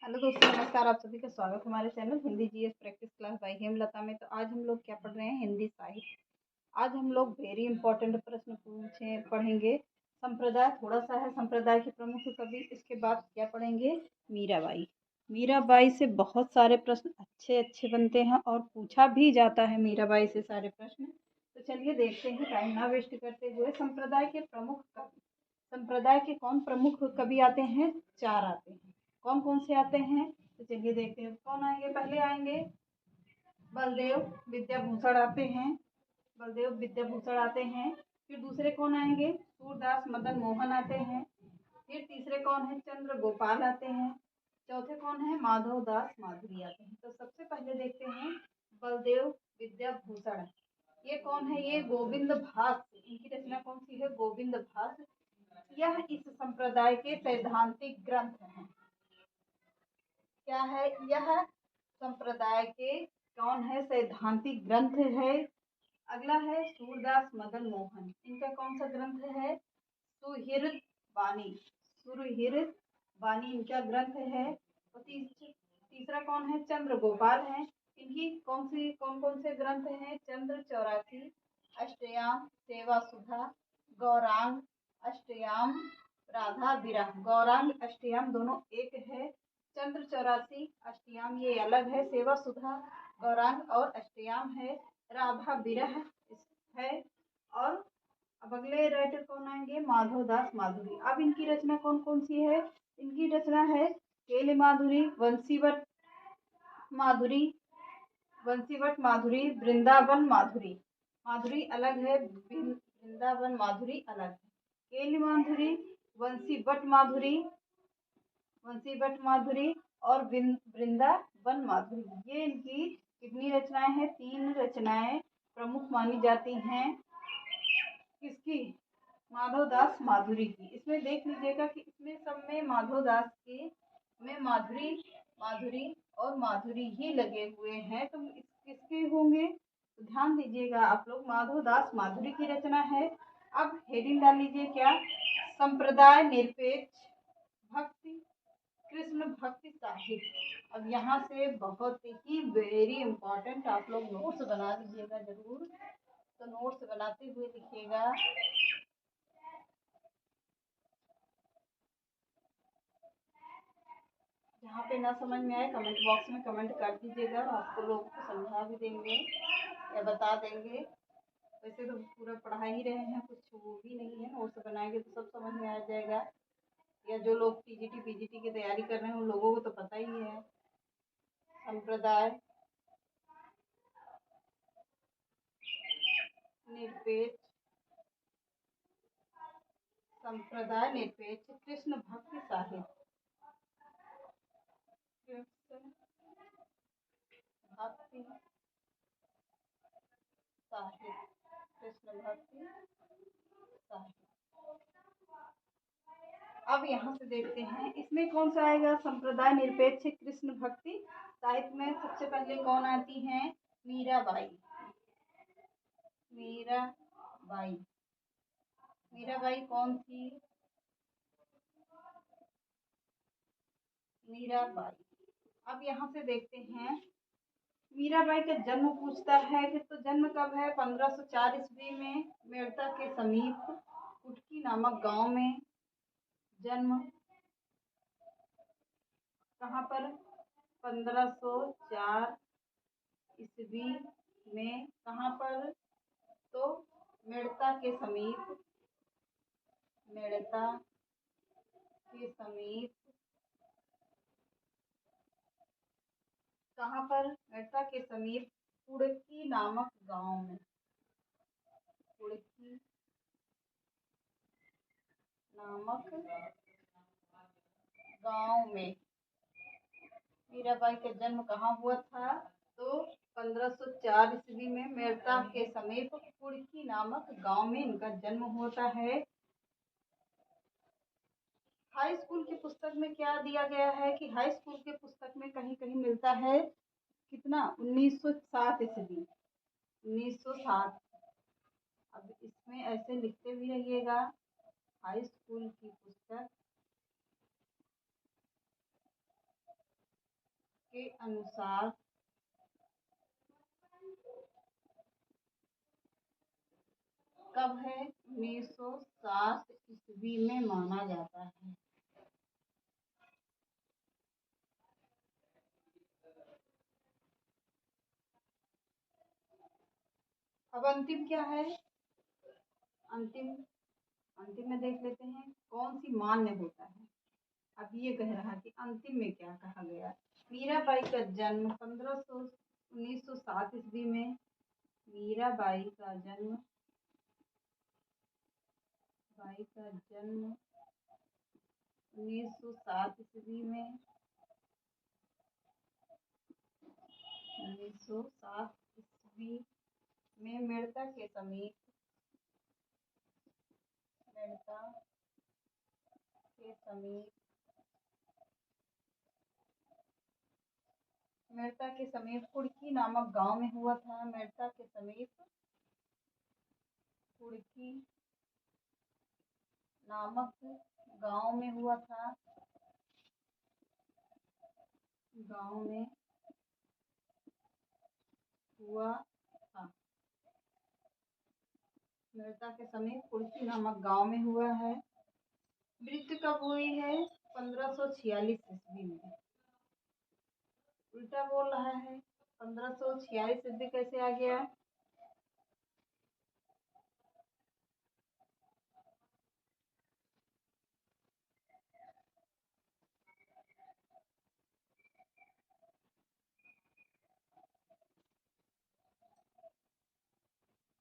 Hello दोस्तों, नमस्कार। आप सभी का स्वागत हमारे channel Hindi GS practice class by Hemlata में। तो आज हम लोग क्या पढ़ रहे हैं? हिंदी साहित्य। आज हम लोग वेरी इंपॉर्टेंट प्रश्न पढ़ेंगे। संप्रदाय थोड़ा सा है, संप्रदाय के प्रमुख कवि। इसके बाद क्या पढ़ेंगे? मीराबाई। मीराबाई से बहुत सारे प्रश्न अच्छे अच्छे बनते हैं और पूछा भी जाता है मीराबाई से सारे प्रश्न। तो चलिए देखते हैं, टाइम ना वेस्ट करते हुए। संप्रदाय के प्रमुख कवि। संप्रदाय के कौन प्रमुख कवि आते हैं? 4 आते हैं। कौन कौन से आते हैं? तो चलिए देखते हैं कौन आएंगे। पहले आएंगे बलदेव विद्याभूषण आते हैं। बलदेव विद्याभूषण आते हैं। फिर दूसरे कौन आएंगे? सूरदास मदन मोहन आते हैं। फिर तीसरे कौन है? चंद्र गोपाल आते हैं। चौथे कौन है? माधव दास माधुरी आते हैं। तो सबसे पहले देखते हैं बलदेव विद्याभूषण। ये कौन है? ये गोविंद भास। इनकी रचना कौन सी है? गोविंद भास। यह इस संप्रदाय के सैद्धांतिक ग्रंथ हैं। क्या है यह? संप्रदाय के कौन है? सैद्धांतिक ग्रंथ है। अगला है सूरदास मदन मोहन। इनका कौन सा ग्रंथ है? सुहृद वाणी। सुहृद वाणी इनका ग्रंथ है। और तीसरा कौन है? चंद्र गोपाल है। इनकी कौन कौन से ग्रंथ हैं? चंद्र 84, अष्टयाम, सेवा सुधा, गौरांग, अष्टयाम, राधा विरह। गौरांग अष्टयाम दोनों एक है। चंद्र 84 अष्टयाम ये अलग है। सेवा सुधा गौरांग और अष्टयाम है। राधा विरह है। और अब अगले राइटर कौन आएंगे? माधव दास माधुरी। अब इनकी रचना कौन कौन सी है? इनकी रचना है केली माधुरी, वंशीवट माधुरी, वृंदावन माधुरी। माधुरी अलग है, वृंदावन माधुरी अलग है। केली माधुरी, वंशीवट माधुरी और वृंदावन माधुरी। ये इनकी कितनी रचनाएं हैं? 3 रचनाएं प्रमुख मानी जाती हैं। किसकी? माधव दास माधुरी की। इसमें देख लीजिएगा कि इसमें सब में माधव दास के में माधुरी और माधुरी ही लगे हुए हैं। तो किसके होंगे? तो ध्यान दीजिएगा आप लोग, माधव दास माधुरी की रचना है। अब हेडिंग डाल लीजिए क्या? संप्रदाय निरपेक्ष भक्ति कृष्ण भक्ति साहित्य। अब यहाँ से बहुत ही वेरी इंपॉर्टेंट आप लोग नोट्स बना लीजिएगा जरूर। तो नोट्स बनाते हुए लिखिएगा। जहाँ पे ना समझ में आए कमेंट बॉक्स में कमेंट कर दीजिएगा। आपको लोग को समझा भी देंगे या बता देंगे। वैसे तो पूरा पढ़ा ही रहे हैं, कुछ वो भी नहीं है। नोट्स बनाएंगे तो सब समझ में आ जाएगा। या जो लोग टीजीटी पीजीटी की तैयारी कर रहे हैं उन लोगों को तो पता ही है। संप्रदाय निरपेक्ष कृष्ण भक्ति साहित्य। कृष्ण भक्ति साहित्य। कृष्ण भक्ति साहित्य। अब यहाँ से देखते हैं इसमें कौन सा आएगा? संप्रदाय निरपेक्ष कृष्ण भक्ति साहित्य में सबसे पहले कौन आती हैं? मीराबाई। मीराबाई मीराबाई कौन थी? मीराबाई। अब यहाँ से देखते हैं मीराबाई का जन्म पूछता है कि तो जन्म कब है? 1504 ईस्वी में मेड़ता के समीप कुटकी नामक गांव में जन्म। कहाँ पर? 1504 ईस्वी में। कहाँ पर? तो मेड़ता के समीप। मेड़ता के समीप कहाँ पर? मेड़ता के समीप कुड़की नामक गांव में। कुड़की नामक गांव में मीराबाई का जन्म कहाँ हुआ था? तो 1504 ईस्वी में मेड़ता के समीप कुड़की नामक गांव में इनका जन्म होता है। हाई स्कूल की पुस्तक में क्या दिया गया है कि हाई स्कूल के पुस्तक में कहीं कहीं मिलता है कितना? 1907 ईस्वी। 1907। अब इसमें ऐसे लिखते भी रहिएगा। हाई स्कूल की पुस्तक के अनुसार कब है? 1907 ईस्वी में माना जाता है। अब अंतिम क्या है? अंतिम अंतिम में देख लेते हैं कौन सी मान्य होता है। अब ये कह रहा कि अंतिम में क्या कहा गया। मीराबाई का जन्म 1907 ईस्वी में। मीराबाई का जन्म 1907 ईस्वी में। 1907 ईस्वी में मेड़ता के समीप कुड़की नामक गांव में हुआ था। मेड़ता के समीप कुड़की नामक गांव में हुआ था। गांव में हुआ था। मेड़ता के समीप कुड़की नामक गांव में हुआ है। मृत्यु कब हुई है? 1546 ईस्वी में। उल्टा बोल रहा है। 1546 ईस्वी कैसे आ गया?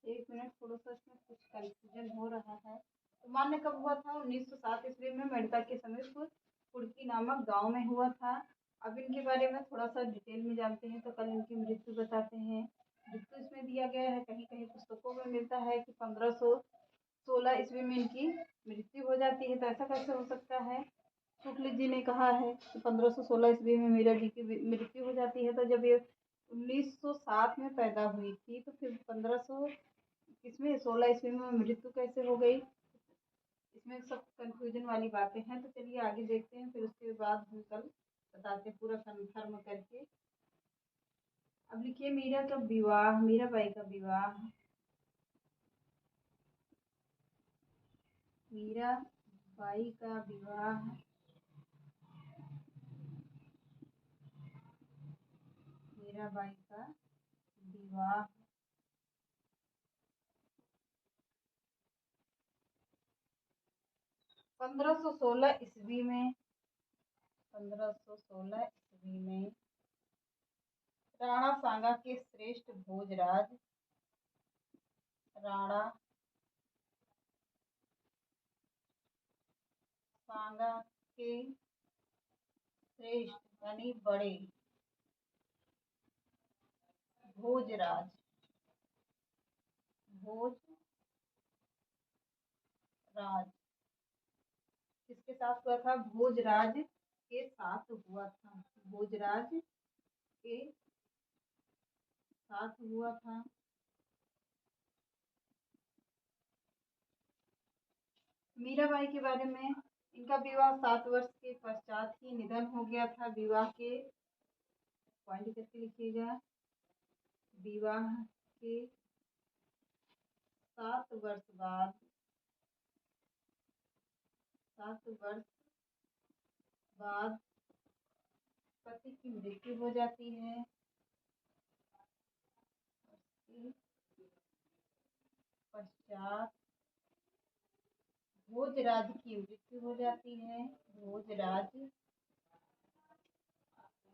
एक मिनट, थोड़ा सा इसमें कुछ कंफ्यूजन हो रहा है। तो मान्य कब हुआ था? 1907 ईस्वी में मेड़ता के समीप कुड़की नामक गांव में हुआ था। अब इनके बारे में थोड़ा सा डिटेल में जानते हैं। तो कल इनकी मृत्यु बताते हैं। मृत्यु इसमें दिया गया है, कहीं कहीं पुस्तकों में मिलता है कि 1516 ईस्वी में इनकी मृत्यु हो जाती है। तो ऐसा कैसे हो सकता है? शुक्ल जी ने कहा है कि 1516 ईस्वी में मीरा जी की मृत्यु हो जाती है। तो जब ये 1907 में पैदा हुई थी तो फिर 1500 इसमें 16 ईस्वी में मृत्यु कैसे हो गई? इसमें सब कंफ्यूजन वाली बातें हैं। तो चलिए आगे देखते हैं, फिर उसके बाद हम कल बताते हैं पूरा कन्फर्म करके। अब लिखिए मीराबाई का विवाह। मीराबाई का विवाह 1516 ईस्वी में। 1516 ईस्वी में राणा सांगा के श्रेष्ठ भोजराज राणा सांगा के श्रेष्ठ यानी बड़े भोजराज किसके साथ हुआ था? भोजराज के साथ हुआ था। भोजराज के साथ हुआ था। मीराबाई के बारे में, इनका विवाह 7 वर्ष के पश्चात ही निधन हो गया था। विवाह के पॉइंट करके लिखिएगा। विवाह के 7 वर्ष बाद पति की मृत्यु हो जाती है। पश्चात भोजराज की मृत्यु हो जाती है। भोजराज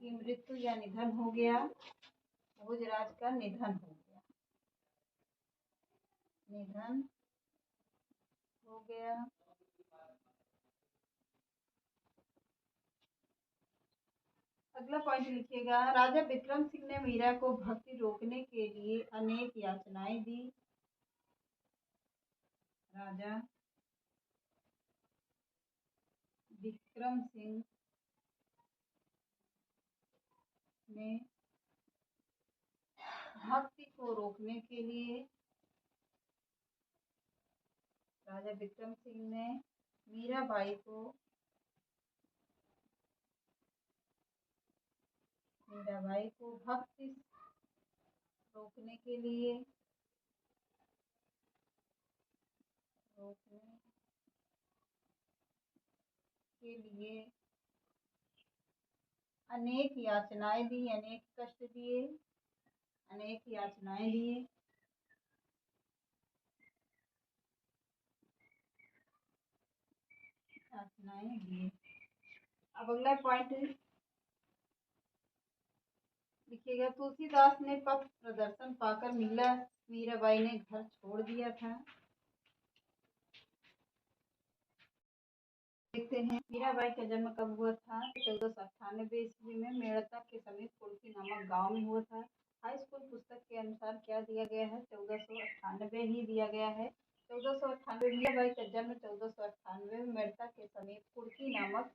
की मृत्यु या निधन हो गया। भोजराज का निधन हो गया। अगला पॉइंट लिखिएगा। राजा विक्रम सिंह ने मीरा को भक्ति रोकने के लिए अनेक याचनाएं दी। राजा विक्रम सिंह ने भक्ति को रोकने के लिए राजा विक्रम सिंह ने मीराबाई को मीराबाई को भक्ति रोकने के लिए अनेक याचनाएं दी, अनेक कष्ट दिए, अनेक याचनाएं दिए। अब अगला पॉइंट लिखिएगा, तुलसीदास ने पथ प्रदर्शन पाकर मीराबाई ने घर छोड़ दिया था। देखते हैं मीराबाई का जन्म कब हुआ था। 1498 ईस्वी में मेड़ता के समीप कुल्फी नामक गांव में हुआ था। हाई स्कूल पुस्तक के अनुसार क्या दिया गया है, 1498 ही दिया गया है। 1498 मीराबाई का जन्म 1498 में मेड़ता के समीप कुल्फी नामक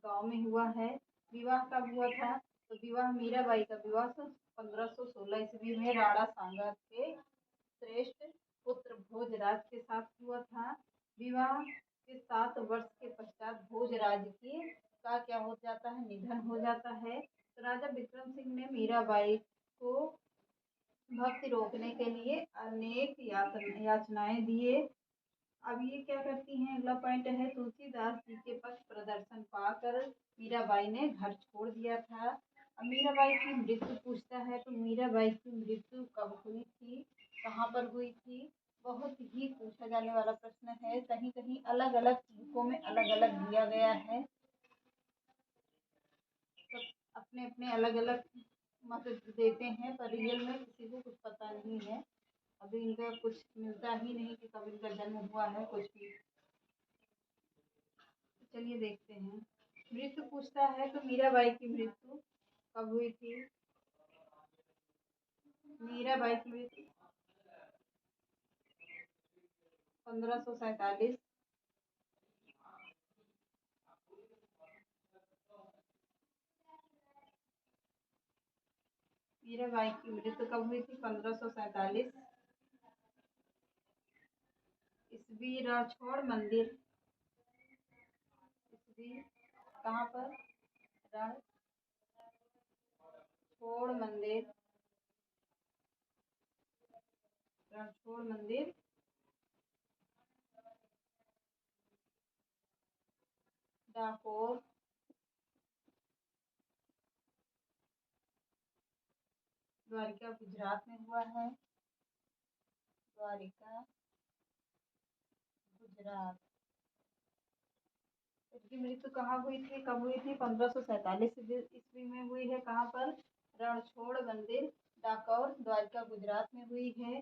गांव में हुआ है। विवाह कब हुआ था, तो विवाह मीराबाई का विवाह 1516 ईस्वी में राणा सांगा के श्रेष्ठ पुत्र भोजराज के साथ हुआ था। विवाह के 7 वर्ष के पश्चात भोजराज का क्या हो जाता है, निधन हो जाता है। तो राजा विक्रम सिंह ने मीराबाई को भक्ति रोकने के लिए अनेक याचनाएं दिए। अब ये क्या करती हैं, अगला पॉइंट है, तुलसीदास जी के पथ प्रदर्शन पाकर मीराबाई ने घर छोड़ दिया था। अब मीराबाई की मृत्यु पूछता है, तो मीराबाई की मृत्यु कब हुई थी, कहाँ पर हुई थी, बहुत ही पूछा जाने वाला प्रश्न है। कहीं कहीं अलग अलग बुकों में अलग अलग दिया गया है, सब अपने अपने अलग अलग मत देते हैं, पर रियल में किसी को कुछ पता नहीं है। अभी इनका कुछ मिलता ही नहीं कि कब इनका जन्म हुआ है, कुछ भी। चलिए देखते हैं। मृत्यु पूछता है, तो मीराबाई की मृत्यु कब हुई थी। मीराबाई की मृत्यु 1547। मीराबाई की मृत्यु कब हुई थी, 1547 ईस्वी। रणछोड़ मंदिर, ईस्वी कहाँ पर, रणछोड़ मंदिर, रणछोड़ मंदिर डाकोर, द्वारिका गुजरात में हुआ है। द्वारिका गुजरात। इसकी मृत्यु कहाँ हुई थी, कब हुई थी, 1547 ईस्वी में हुई है। कहाँ पर, रणछोड़ मंदिर डाकोर, द्वारिका गुजरात में हुई है।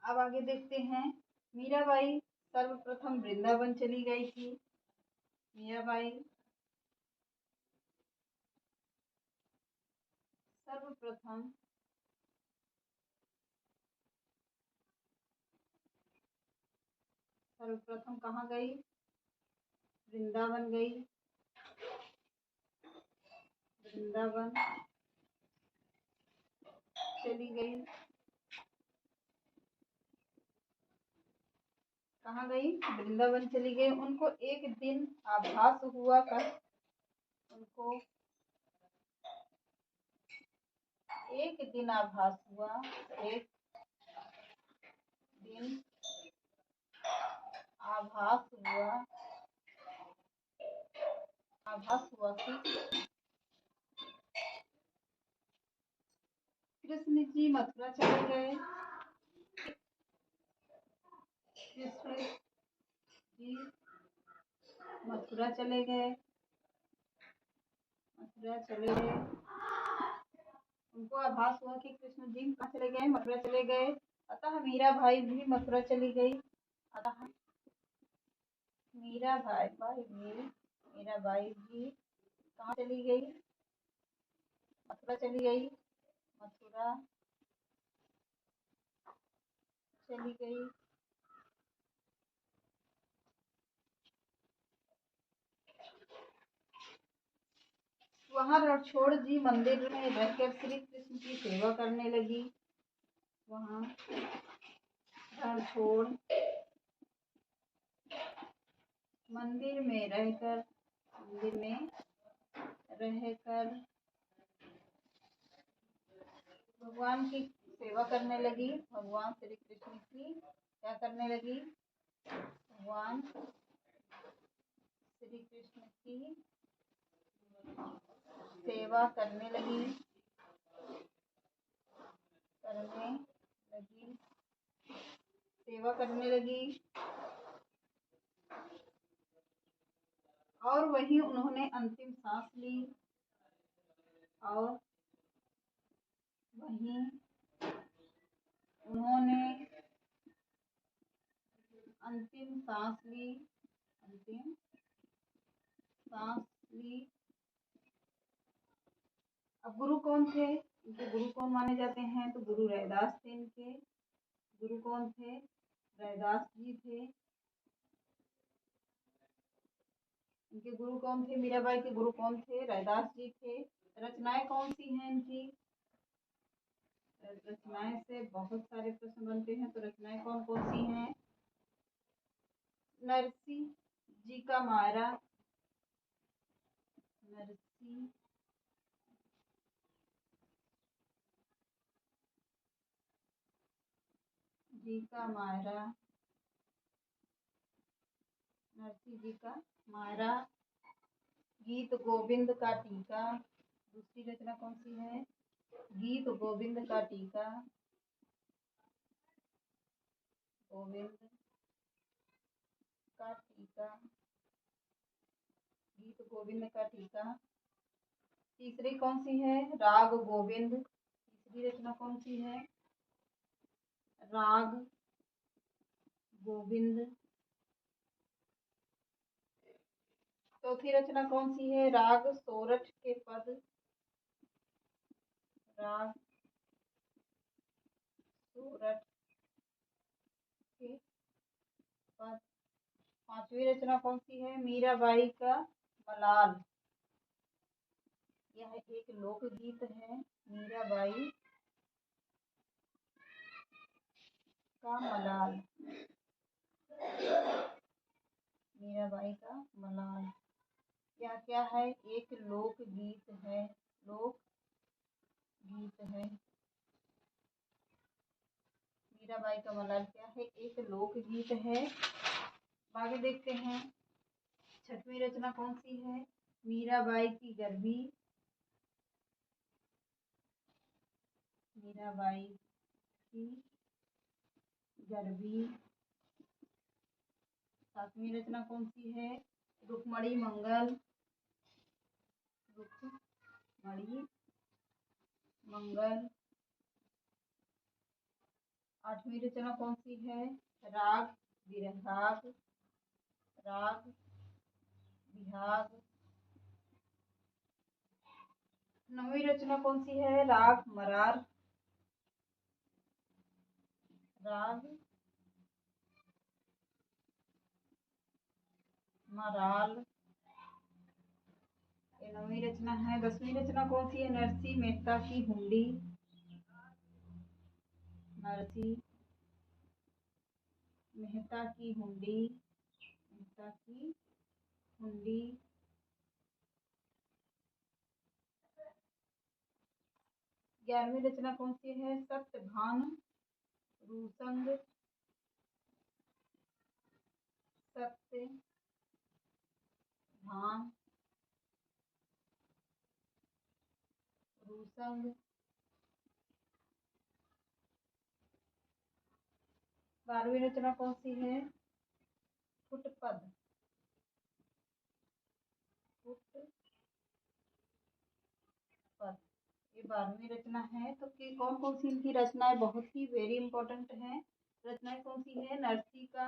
अब आगे देखते हैं। मीराबाई सर्वप्रथम वृंदावन चली गई थी। मीराबाई सर्वप्रथम कहाँ गई, वृंदावन गई। वृंदावन चली गई। कहाँ गई, वृंदावन चली गई। उनको एक दिन आभास हुआ उनको एक दिन आभास हुआ, एक दिन आभास हुआ कि कृष्ण जी मथुरा चले गए। कृष्ण जी मथुरा चले गए। उनको आभास हुआ कि कृष्ण जी कहाँ चले गए, मथुरा चले गए। अतः मीराबाई भी मथुरा चली गई। अतः मीराबाई भी कहाँ चली गई, मथुरा चली गई। मथुरा चली गई। वहाँ रणछोड़ जी मंदिर में रहकर श्री कृष्ण की सेवा करने लगी। वहाँ रणछोड़ मंदिर में रहकर भगवान की सेवा करने लगी। भगवान श्री कृष्ण की क्या करने लगी? भगवान श्री कृष्ण की सेवा करने लगी। सेवा करने लगी और वहीं उन्होंने अंतिम सांस ली। और वहीं उन्होंने अंतिम सांस ली। अब गुरु कौन थे? इनके गुरु कौन माने जाते हैं? तो गुरु रैदास थे। इनके गुरु कौन थे? रैदास जी थे। इनके गुरु कौन थे? मीराबाई के गुरु कौन थे? रैदास जी थे। रचनाएं कौन सी हैं इनकी? रचनाएं से बहुत सारे प्रश्न बनते हैं, तो रचनाएं कौन कौन सी हैं? नरसी जी का मायरा। नरसी जी का मायरा। नरसी जी का मायरा। गीत गोविंद का टीका। दूसरी रचना कौन सी है? गीत गोविंद का टीका। गोविंद का टीका। गीत गोविंद का टीका। तीसरी कौन सी है? राग गोविंद। तीसरी रचना कौन सी है? राग गोविंद। चौथी रचना कौन सी है? राग सोरठ के पद। राग सोरठ के पद। पांचवी रचना कौन सी है? मीराबाई का मलाल। यह एक लोकगीत है। मीराबाई का मलाल। मीराबाई का मलाल क्या क्या है? एक लोकगीत है। लोकगीत है। मीराबाई का मलाल क्या है? एक लोकगीत है। आगे देखते हैं। छठवीं रचना कौन सी है? मीराबाई की गरबी। मीराबाई की गरबी। सातवीं रचना कौन सी है? रुक्मणी मंगल। रुक्मणी मंगल। आठवीं रचना कौन सी है? राग विराग। राग विहाग। नौवीं रचना कौन सी है? राग मरार। राग मराल। ये नौवीं रचना है। 10वीं रचना कौन सी है? नरसी मेहता की हुंडी। नरसी मेहता की हुंडी। मेहता की हुंडी। 11वीं रचना कौन सी है? सत्यभान रूसंग। सत्यभान रूसंग। 12वीं रचना कौन सी है? फुटपद। फुटपद ये 12वीं रचना है। तो कि कौन कौन सी इनकी रचनाएं बहुत ही वेरी इंपॉर्टेंट है। रचनाएं कौन सी है? नरसी का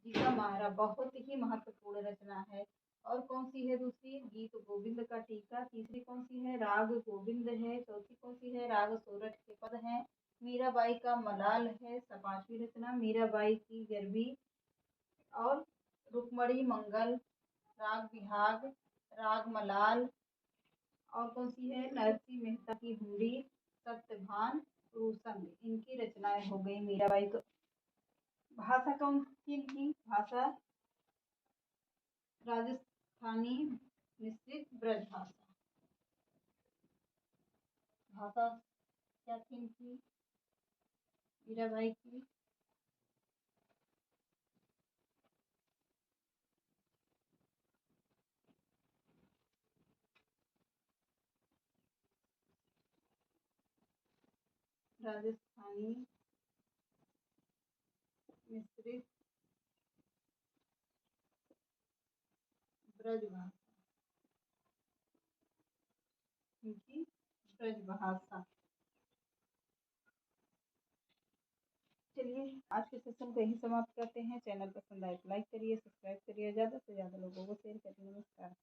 जी का महारा बहुत ही महत्वपूर्ण रचना है। और कौन सी है दूसरी? गीत गोविंद का टीका। तीसरी कौन सी है? राग गोविंद है। चौथी कौन सी है? राग सोरठ के पद है। मीराबाई का मलाल है। 5वीं रचना मीराबाई की गरबी और रुक्मणी मंगल। राग बिहाग। राग मलाल और कौन सी है? नरसी मेहता की हुंडी। सत्यभान रूसंग। इनकी रचनाएं हो गई मीराबाई। तो भाषा कौन सी इनकी? भाषा राजस्थानी मिश्रित ब्रज भाषा। भाषा क्या थी इनकी? मीराबाई की राजस्थानी मिश्रित ब्रजभाषा, इनकी ब्रजभाषा। चलिए आज के सेशन को यहीं समाप्त करते हैं। चैनल पसंद आए तो लाइक करिए, सब्सक्राइब करिए, ज़्यादा से ज़्यादा लोगों को शेयर करिए। नमस्कार।